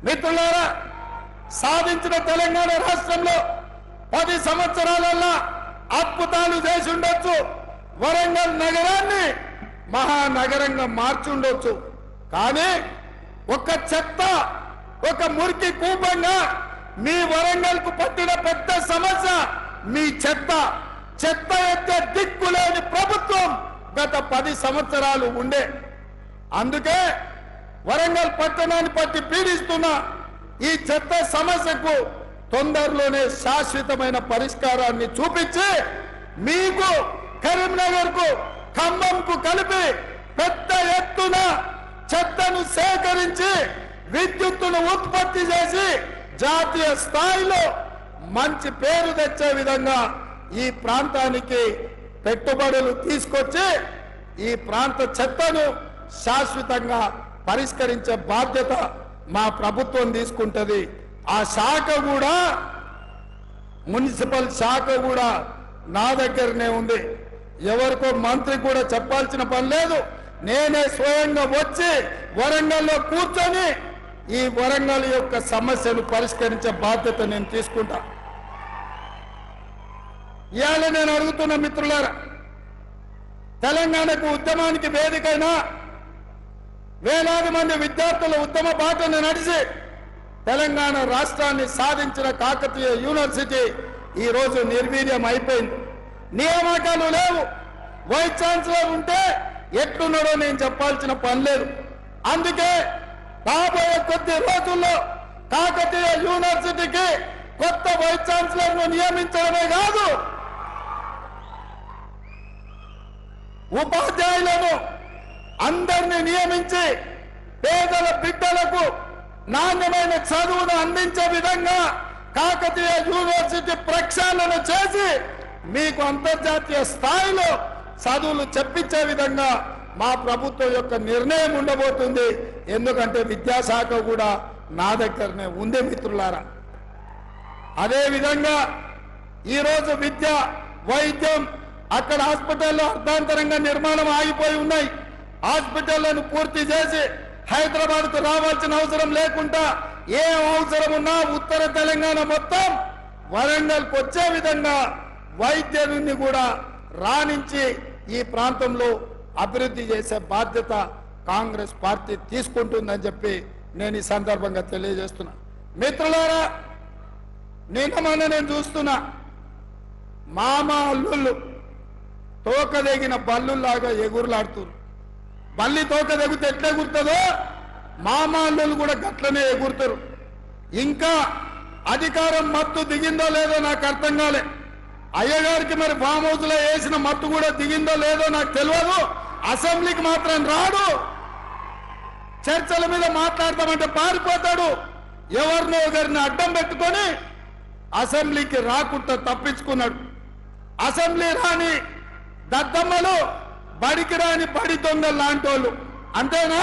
మిత్రులారా, సాధించిన తెలంగాణ రాష్ట్రంలో 10 సంవత్సరాలలో అద్భుతాలు చేసి ఉండొచ్చు. వరంగల్ నగరాన్ని మహానగరంగా మార్చుండొచ్చు. కానీ ఒక చెత్త, ఒక మురికి కూపంగా మీ వరంగల్కు పట్టిన పెద్ద సమస్య మీ చెత్త. చెత్త ఎత్తే దిక్కులేని ప్రభుత్వం గత 10 సంవత్సరాలు ఉండే. అందుకే వరంగల్ పట్టణాన్ని పట్టి పీడిస్తున్న ఈ చెత్త సమస్యకు తొందరలోనే శాశ్వతమైన పరిష్కారాన్ని చూపించి మీకు కరీంనగర్కు, ఖమ్మంకు కలిపి పెద్ద ఎత్తున చెత్తను సేకరించి విద్యుత్తును ఉత్పత్తి చేసి జాతీయ స్థాయిలో మంచి పేరు తెచ్చే విధంగా ఈ ప్రాంతానికి పెట్టుబడులు తీసుకొచ్చి ఈ ప్రాంత చెత్తను శాశ్వతంగా పరిష్కరించే బాధ్యత మా ప్రభుత్వం తీసుకుంటది. ఆ శాఖ కూడా, మున్సిపల్ శాఖ కూడా నా దగ్గరనే ఉంది. ఎవరికో మంత్రి కూడా చెప్పాల్సిన పని లేదు. నేనే స్వయంగా వచ్చి వరంగల్లో కూర్చొని ఈ వరంగల్ యొక్క సమస్యలు పరిష్కరించే బాధ్యత నేను తీసుకుంటా. ఇవాళ నేను అడుగుతున్న మిత్రులారా, తెలంగాణకు ఉద్యమానికి వేదికైనా వేలాది మంది విద్యార్థుల ఉద్యమ బాటను నడిచి తెలంగాణ రాష్ట్రాన్ని సాధించిన కాకతీయ యూనివర్సిటీ ఈ రోజు నిర్వీర్యం అయిపోయింది. నియామకాలు లేవు. వైస్ ఛాన్సలర్ ఉంటే ఎట్లున్నాడో నేను చెప్పాల్సిన పని లేదు. అందుకే రాబోయే కొద్ది రోజుల్లో కాకతీయ యూనివర్సిటీకి కొత్త వైస్ ఛాన్సలర్ ను నియమించడమే కాదు, ఉపాధ్యాయులను అందరినీ నియమించి పేదల బిడ్డలకు నాణ్యమైన చదువును అందించే విధంగా కాకతీయ యూనివర్సిటీ ప్రక్షాళన చేసి మీకు అంతర్జాతీయ స్థాయిలో చదువులు చెప్పించే విధంగా మా ప్రభుత్వం యొక్క నిర్ణయం ఉండబోతుంది. ఎందుకంటే విద్యాశాఖ కూడా నా దగ్గరనే ఉంది మిత్రులారా. అదేవిధంగా ఈరోజు విద్య, వైద్యం, అక్కడ హాస్పిటల్లో అర్ధాంతరంగా నిర్మాణం ఆగిపోయి ఉన్నాయి. హాస్పిటళ్లను పూర్తి చేసి హైదరాబాద్కు రావాల్సిన అవసరం లేకుండా ఏ అవసరం ఉన్నా ఉత్తర తెలంగాణ మొత్తం వరంగల్కి వచ్చే విధంగా వైద్యుని కూడా రాణించి ఈ ప్రాంతంలో అభివృద్ధి చేసే బాధ్యత కాంగ్రెస్ పార్టీ తీసుకుంటుందని చెప్పి నేను ఈ సందర్భంగా తెలియజేస్తున్నా. మిత్రులారా, నేను చూస్తున్నా మామ అల్లుళ్ళు తోకదెగిన బల్లులాగా ఎగురులాడుతున్నారు. బల్లి తోక తెగితే ఎట్లా ఎగురుతుందో మామ అల్లుళ్ళు కూడా గట్లనే ఎగురుతారు. ఇంకా అధికారం మత్తు దిగిందో లేదో నాకు అర్థం కాలే. అయ్యగారికి మరి ఫామ్ హౌస్ లో వేసిన మత్తు కూడా దిగిందో లేదో నాకు తెలియదు. అసెంబ్లీకి మాత్రం రాడు. చర్చల మీద మాట్లాడతామంటే పారిపోతాడు. ఎవరినో ఒకరిని అడ్డం పెట్టుకొని అసెంబ్లీకి రాకుండా తప్పించుకున్నాడు. అసెంబ్లీ రాని దద్దమ్మలు, బడికి రాని బడి దొంగలు లాంటి వాళ్ళు అంతేనా?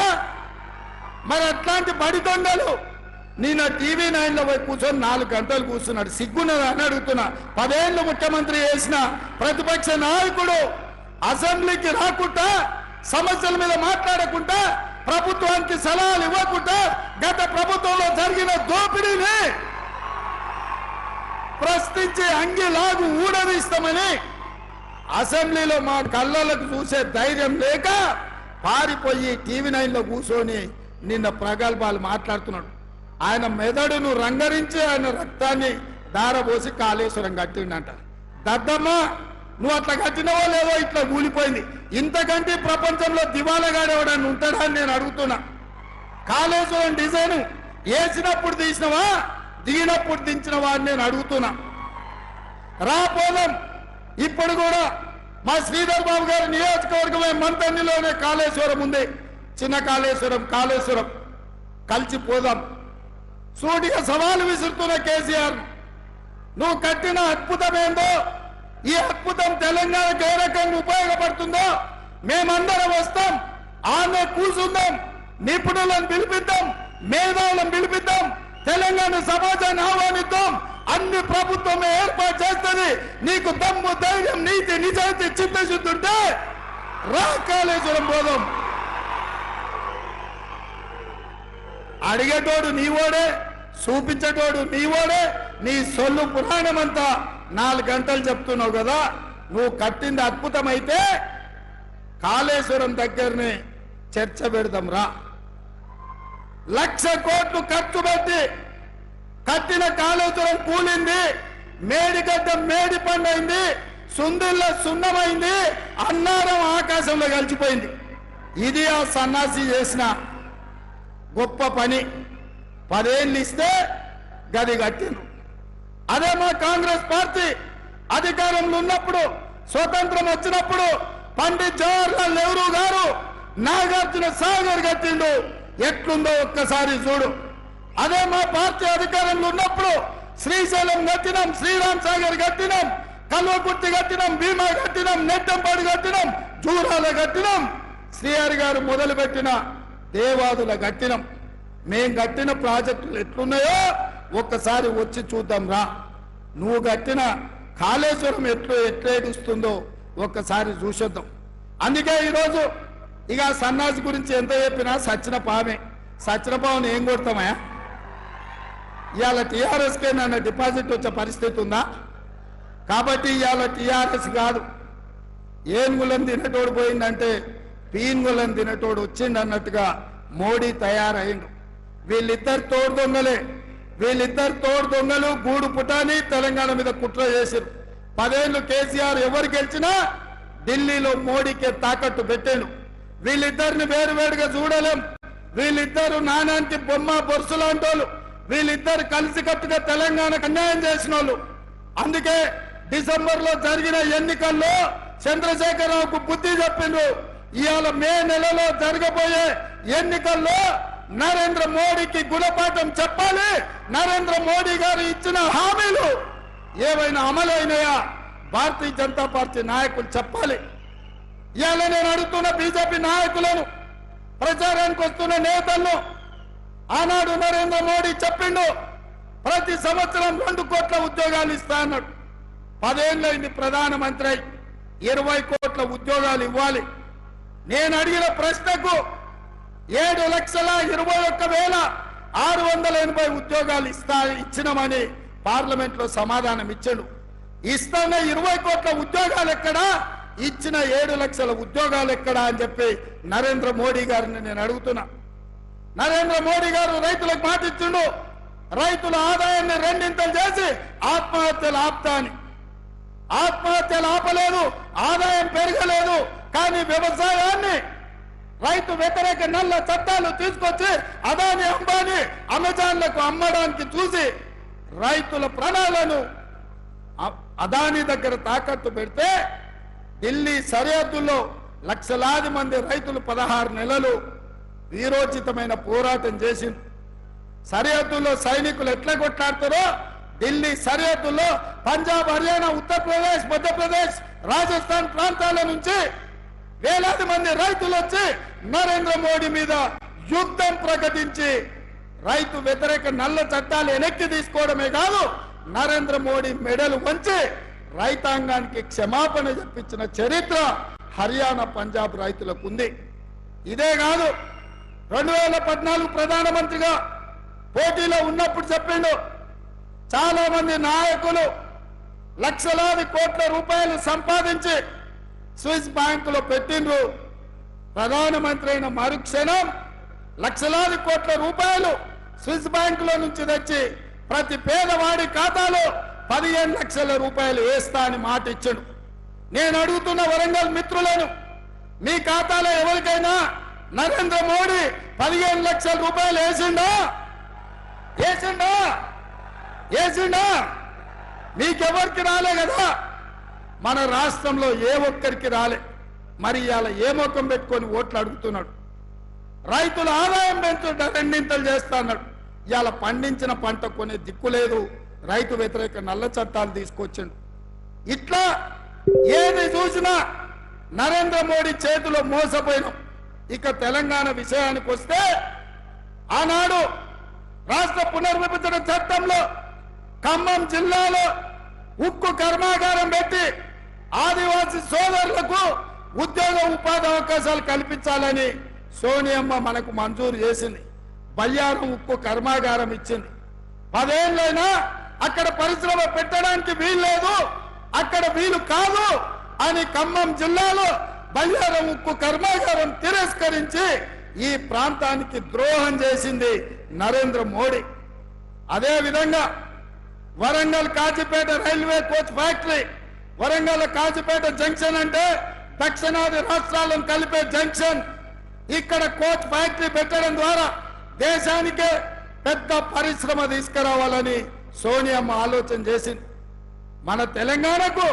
మరి అట్లాంటి బడి దొంగలు నిన్న టీవీ 9లో పోయి కూర్చొని 4 గంటలు కూర్చున్నాడు. సిగ్గున్నదా అని అడుగుతున్నా. 10 ఏళ్ళు ముఖ్యమంత్రి చేసిన ప్రతిపక్ష నాయకుడు అసెంబ్లీకి రాకుండా, సమస్యల మీద మాట్లాడకుండా, ప్రభుత్వానికి సలహాలు ఇవ్వకుండా గత ప్రభుత్వంలో జరిగిన దోపిడీని ప్రశ్నించి అంగిలాగు ఊడదీస్తామని అసెంబ్లీలో మా కళ్ళలకు చూసే ధైర్యం లేక పారిపోయి టీవీ 9లో కూర్చొని నిన్న ప్రగల్భాలు మాట్లాడుతున్నాడు. ఆయన మెదడును రంగరించి ఆయన రక్తాన్ని దారబోసి కాళేశ్వరం కట్టిండంట. దద్దమ్మ, నువ్వు అట్లా కట్టినవో లేదో ఇట్లా కూలిపోయింది. ఇంతకంటే ప్రపంచంలో దివాళగాడు ఎవడని ఉంటాడా అని నేను అడుగుతున్నా. కాళేశ్వరం డిజైన్ వేసినప్పుడు తీసినవా, దిగినప్పుడు దించినవా అని నేను అడుగుతున్నా. రాపోలం ఇప్పుడు కూడా మా శ్రీధర్ బాబు గారి నియోజకవర్గమే మంతన్నిలోనే కాళేశ్వరం ఉంది. చిన్న కాళేశ్వరం కలిసిపోదాం. సూటిగా సవాలు విసురుతున్న కేసీఆర్, నువ్వు కట్టిన అద్భుతం ఏందో, ఈ అద్భుతం తెలంగాణకు ఏ రకంగా ఉపయోగపడుతుందో మేమందరం వస్తాం, ఆమె కూర్చుందాం, నిపుణులను పిలిపిద్దాం, మేధావులను పిలిపిద్దాం, తెలంగాణ సమాజాన్ని ఆహ్వానిద్దాం. అన్ని ప్రభుత్వం ఏర్పాటు చేస్తుంది. నీకు దమ్ము, ధైర్యం, నీతి, నిజాయితీ, చిత్తశుద్ధి ఉంటే రా కాళేశ్వరం పోదాం. అడిగేటోడు నీవోడే, చూపించేటోడు నీవోడే. నీ సొల్లు పురాణమంతా 4 గంటలు చెప్తున్నావు కదా. నువ్వు కట్టింది అద్భుతమైతే కాళేశ్వరం దగ్గరనే చర్చ పెడదాం రా. 1,00,000 కోట్లు ఖర్చు పెట్టి కట్టిన కాళేశ్వరం కూలింది, మేడిగడ్డ మేడి పండైంది, సుందిల్ల సున్నమైంది, అన్నారం ఆకాశంలో కలిసిపోయింది. ఇది ఆ సన్నాసి చేసిన గొప్ప పని. 10 ఏళ్ళు ఇస్తే గది కట్టిండ్రు. అదే మా కాంగ్రెస్ పార్టీ అధికారంలో ఉన్నప్పుడు, స్వతంత్రం వచ్చినప్పుడు పండిత్ జవహర్లాల్ నెహ్రూ గారు నాగార్జున సాగర్ కట్టిండు. ఎట్లుందో ఒక్కసారి చూడు. అదే మా పార్టీ అధికారంలో ఉన్నప్పుడు శ్రీశైలం కట్టినాం, శ్రీరామ్ సాగర్ కట్టినాం, కల్వకుర్తి కట్టినాం, భీమా కట్టినాం, నెట్టంపాడు కట్టినాం, జూరాల కట్టినాం, శ్రీహరి గారు మొదలుపెట్టిన దేవాదుల కట్టినాం. మేం కట్టిన ప్రాజెక్టులు ఎట్లున్నాయో ఒక్కసారి వచ్చి చూద్దాం రా. నువ్వు కట్టిన కాళేశ్వరం ఎట్లేడుస్తుందో ఒక్కసారి చూసొద్దాం. అందుకే ఈరోజు ఇక సన్నాసి గురించి ఎంత చెప్పినా సచిన పామే. సచిన పావుని ఏం కొడతామా? ఇవాళ టీఆర్ఎస్కే నన్ను డిపాజిట్ వచ్చే పరిస్థితి ఉందా? కాబట్టి ఇవాళ టీఆర్ఎస్ కాదు, ఏనుగులను తినటోడు పోయిందంటే పీనుగులను తినటోడు వచ్చిండు అన్నట్టుగా మోడీ తయారైండు. వీళ్ళిద్దరు తోడు దొంగలే. వీళ్ళిద్దరు తోడు దొంగలు గూడు పుటాని తెలంగాణ మీద కుట్ర చేశారు. 10 ఏళ్ళు కేసీఆర్ ఎవరు గెలిచినా ఢిల్లీలో మోడీకే తాకట్టు పెట్టాడు. వీళ్ళిద్దరిని వేరువేరుగా చూడలేం. వీళ్ళిద్దరు నానానికి బొమ్మ బొరుసు లాంటి వాళ్ళు. వీళ్ళిద్దరు కలిసికట్టుగా తెలంగాణకు అన్యాయం చేసిన వాళ్ళు. అందుకే డిసెంబర్లో జరిగిన ఎన్నికల్లో చంద్రశేఖరరావుకు బుద్ధి చెప్పిండ్రు. ఇవాళ మే నెలలో జరగబోయే ఎన్నికల్లో నరేంద్ర మోడీకి గుణపాఠం చెప్పాలి. నరేంద్ర మోడీ గారు ఇచ్చిన హామీలు ఏవైనా అమలైనాయా భారతీయ జనతా పార్టీ నాయకులు చెప్పాలి. ఇవాళ నేను అడుగుతున్న బీజేపీ నాయకులను, ప్రచారానికి వస్తున్న నేతలను, ఆనాడు నరేంద్ర మోడీ చెప్పిండు ప్రతి సంవత్సరం 2 కోట్ల ఉద్యోగాలు ఇస్తా అన్నాడు. 10 ఏళ్ళైంది ప్రధానమంత్రి, 20 కోట్ల ఉద్యోగాలు ఇవ్వాలి. నేను అడిగిన ప్రశ్నకు 7,21,680 ఉద్యోగాలు ఇచ్చినామని పార్లమెంట్ లో సమాధానం ఇచ్చాడు. ఇస్తాన 20 కోట్ల ఉద్యోగాలు ఎక్కడా, ఇచ్చిన 7 లక్షల ఉద్యోగాలు ఎక్కడా అని చెప్పి నరేంద్ర మోడీ గారిని నేను అడుగుతున్నా. నరేంద్ర మోడీ గారు రైతులకు మాట ఇచ్చిండు, రైతుల ఆదాయాన్ని 2 చేసి ఆత్మహత్యలు ఆపుతా అని. ఆత్మహత్యలు ఆపలేదు, ఆదాయం పెరగలేదు. కానీ వ్యవసాయాన్ని రైతు వ్యతిరేక నల్ల చట్టాలు తీసుకొచ్చి అదాని అంబానీ అమెజాన్లకు అమ్మడానికి చూసి రైతుల ప్రాణాలను అదాని దగ్గర తాకట్టు పెడితే ఢిల్లీ సరిహద్దుల్లో లక్షలాది మంది రైతులు 16 నెలలు వీరోచితమైన పోరాటం చేసింది. సరిహద్దుల్లో సైనికులు ఎట్లా కొట్లాడతారో ఢిల్లీ సరిహద్దుల్లో పంజాబ్, హర్యానా, ఉత్తరప్రదేశ్, మధ్యప్రదేశ్, రాజస్థాన్ ప్రాంతాల నుంచి వేలాది మంది రైతులు వచ్చి నరేంద్ర మోడీ మీద యుద్ధం ప్రకటించి రైతు వ్యతిరేక నల్ల చట్టాలు వెనక్కి తీసుకోవడమే కాదు, నరేంద్ర మోడీ మెడలు వంచి రైతాంగానికి క్షమాపణ చెప్పించిన చరిత్ర హర్యానా, పంజాబ్ రైతులకు ఉంది. ఇదే కాదు, 2014 ప్రధానమంత్రిగా పోటీలో ఉన్నప్పుడు చెప్పిండు, చాలా మంది నాయకులు లక్షలాది కోట్ల రూపాయలు సంపాదించి స్విస్ బ్యాంకులో పెట్టిండ్రు. ప్రధానమంత్రి అయిన మరుక్షణం లక్షలాది కోట్ల రూపాయలు స్విస్ బ్యాంకులో నుంచి తెచ్చి ప్రతి పేదవాడి ఖాతాలో 15 లక్షల రూపాయలు వేస్తా అని మాట ఇచ్చాడు. నేను అడుగుతున్న వరంగల్ మిత్రులను, మీ ఖాతాలో ఎవరికైనా నరేంద్ర మోడీ 15 లక్షల రూపాయలు వేసిండా? వేసిండా? వేసిండా? మీకెవరికి రాలే కదా. మన రాష్ట్రంలో ఏ ఒక్కరికి రాలే. మరి ఇవాళ ఏ మొక్కం పెట్టుకొని ఓట్లు అడుగుతున్నాడు. రైతుల ఆదాయం పెంచుంటే 2 చేస్తా అన్నాడు. ఇవాళ పండించిన పంట కొనే దిక్కు లేదు. రైతు వ్యతిరేక నల్ల చట్టాలు తీసుకొచ్చిండు. ఇట్లా ఏది చూసినా నరేంద్ర మోడీ చేతిలో మోసపోయినాం. ఇక తెలంగాణ విషయానికి వస్తే, ఆనాడు రాష్ట్ర పునర్విభజన చట్టంలో ఖమ్మం జిల్లాలో ఉక్కు కర్మాగారం పెట్టి ఆదివాసీ సోదరులకు ఉద్యోగ ఉపాధి అవకాశాలు కల్పించాలని సోనియమ్మ మనకు మంజూరు చేసింది. బయ్యారం ఉక్కు కర్మాగారం ఇచ్చింది. 10 ఏళ్ళైనా అక్కడ పరిశ్రమ పెట్టడానికి వీలు లేదు, అక్కడ వీలు కాదు అని ఖమ్మం జిల్లాలో బయ్యారం ఉక్కు కర్మాగారం తిరస్కరించి ఈ ప్రాంతానికి ద్రోహం చేసింది నరేంద్ర మోడీ. అదే విధంగా Warangal Kazipet railway coach factory, Warangal Kazipet junction అంటే దక్షిణాది రాష్ట్రాలను కలిపే జంక్షన్. ఇక్కడ కోచ్ ఫ్యాక్టరీ పెట్టడం ద్వారా దేశానికే పెద్ద పరిశ్రమ తీసుకురావాలని సోనియమ్మ ఆలోచన చేసింది. మన తెలంగాణకు,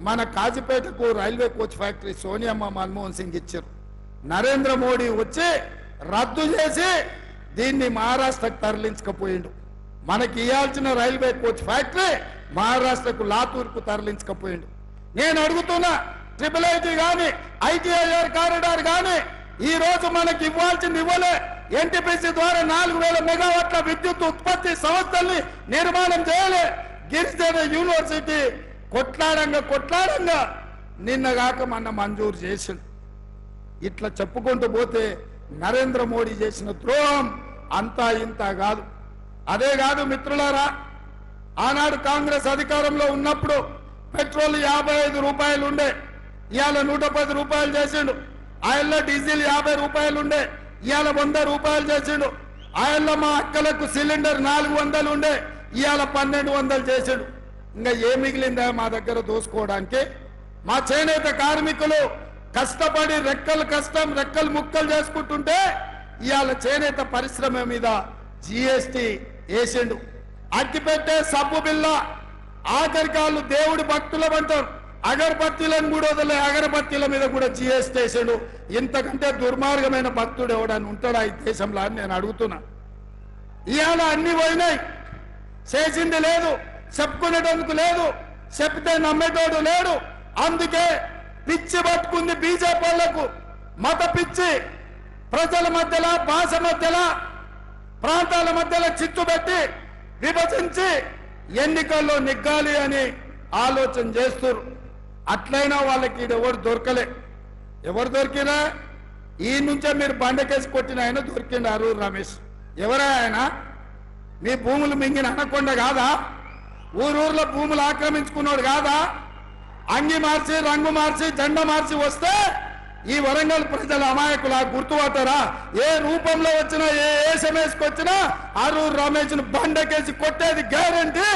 మన కాజీపేటకు రైల్వే కోచ్ ఫ్యాక్టరీ సోనియమ్మ మన్మోహన్ సింగ్ ఇచ్చారు. నరేంద్ర మోడీ వచ్చి రద్దు చేసి దీన్ని మహారాష్ట్రకు తరలించకపోయిండు. మనకి ఇవ్వాల్సిన రైల్వే కోచ్ ఫ్యాక్టరీ మహారాష్ట్రకు లాతూర్కు తరలించకపోయిండు. నేను అడుగుతున్నా, IIIT గాని ITIR కారిడార్ గాని ఈ రోజు మనకి ఇవ్వాల్సింది ఇవ్వలే. NTPC ద్వారా 4000 మెగావాట్ల విద్యుత్ ఉత్పత్తి సంస్థల్ని నిర్మాణం చేయలే. గిరిజన యూనివర్సిటీ కొట్లాడంగా నిన్నగాక మొన్న మంజూరు చేసింది. ఇట్లా చెప్పుకుంటూ పోతే నరేంద్ర మోడీ చేసిన ద్రోహం అంతా ఇంత కాదు. అదే కాదు మిత్రులారా, ఆనాడు కాంగ్రెస్ అధికారంలో ఉన్నప్పుడు పెట్రోల్ 55 రూపాయలు ఉండే, ఇవాళ 110 రూపాయలు చేసిండు. ఆయల్లో డీజిల్ 50 రూపాయలు ఉండే, ఇవాళ 100 రూపాయలు చేసిండు. ఆయల్లో మా అక్కలకు సిలిండర్ 400 ఉండే, ఇవాళ 1200 చేసిండు. ఇంకా ఏం మిగిలిందా మా దగ్గర దోసుకోవడానికి? మా చేనేత కార్మికులు కష్టపడి రెక్కలు ముక్కలు చేసుకుంటుంటే ఇవాళ చేనేత పరిశ్రమ మీద GST వేసిండు. అగ్గిపెట్టే సబ్బు బిల్ల, ఆఖరికి వాళ్ళు దేవుడి భక్తులు అంటారు, అగరబత్తీలను కూడా వదిలే అగరబత్తీల మీద కూడా GST వేసిండు. ఇంతకంటే దుర్మార్గమైన భక్తుడు ఎవడని ఉంటాడా ఈ దేశంలో అని నేను అడుగుతున్నా. ఇవాళ అన్ని పోయినాయి, చేసింది లేదు, చెప్పుకునేటందుకు లేదు, చెప్తే నమ్మేటోడు లేడు. అందుకే పిచ్చి పట్టుకుంది బీజేపీ వాళ్లకు. మత పిచ్చి, ప్రజల మధ్యలో, భాష మధ్యలో, ప్రాంతాల మధ్యలో చిచ్చు పెట్టి విభజించి ఎన్నికల్లో నెగ్గాలి అని ఆలోచన చేస్తారు. అట్లయినా వాళ్ళకి ఎవరు దొరకలే. ఎవరు దొరికినా ఈ నుంచే మీరు బండకేసి కొట్టిన ఆయన దొరికిండు అరూరు రమేష్. ఎవరా ఆయన? మీ భూములు మింగిన అనకొండ కాదా? ఊరూర్లో భూములు ఆక్రమించుకున్నాడు కాదా? అంగి మార్చి, రంగు మార్చి, జెండా మార్చి వస్తే ఈ వరంగల్ ప్రజల అమాయకులా గుర్తుపడతారా? ఏ రూపంలో వచ్చినా, ఏ SMS వచ్చినా అరూరు రమేష్ను బండకేసి కొట్టేది గ్యారంటీ.